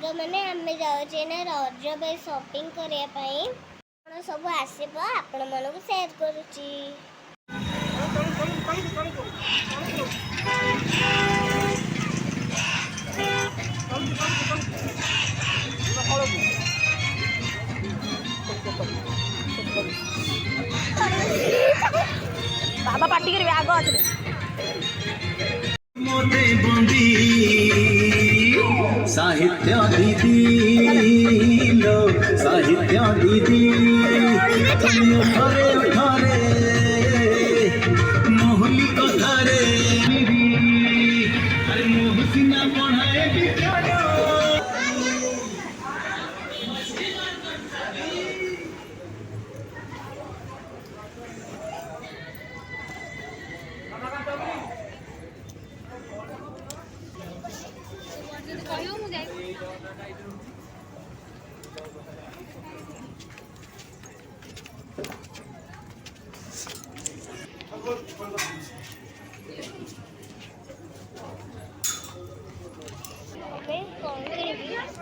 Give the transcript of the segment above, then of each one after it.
सांग मैंने आम जाऊे ना रज पे शॉपिंग करने सब आसब आपण मन को शेयर करुच्ची। बाबा पार्टी करेंगे आग अच्छे साहित्य दीदी लो साहित्य दीदी उठरे उठरे मोहली कथारे अरे मोह सिना पढ़ाए विज्ञान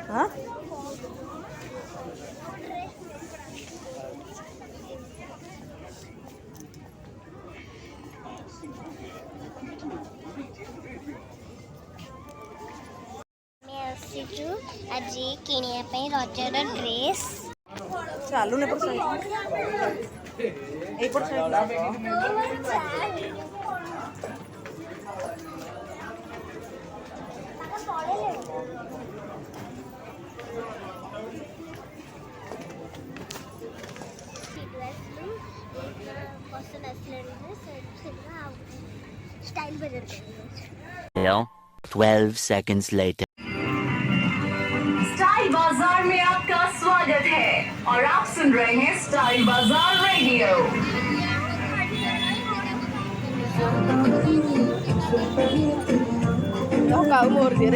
हाँ आज किणी रजर ड्रेस चालू ने पड़ स्टाइल बदल 12 seconds later. स्टाइल बाजार में आपका स्वागत है और आप सुन रहे हैं स्टाइल बाजार रेडियो। मोर दे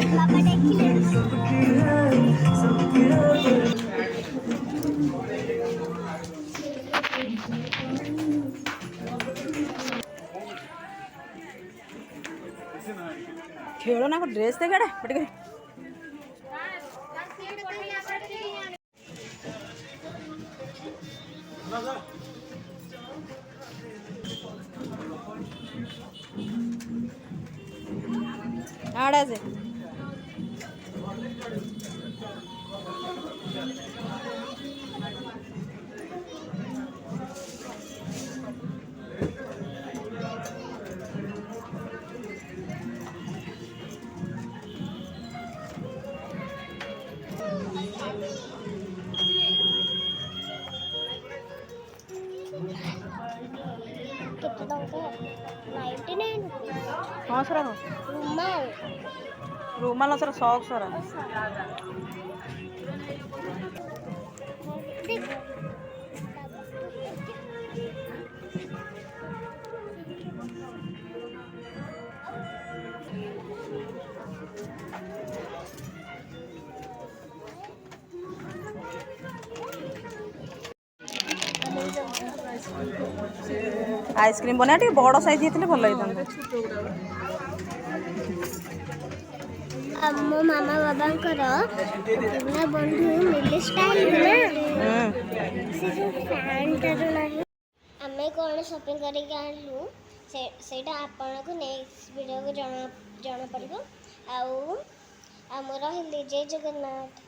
खेलो ना ड्रेस देखे बटे आड़ा से हाँ सर रूमाल सर सॉक सर आइसक्रीम बना बड़ साइज होते भल मो मामा बाबा पुरा बंधु मिले स्टाइल से जो पैंट आम कौन शॉपिंग करके आणलु से आपण को नेक्स्ट वीडियो को जना पड़ो आउ आम रही जय जगन्नाथ।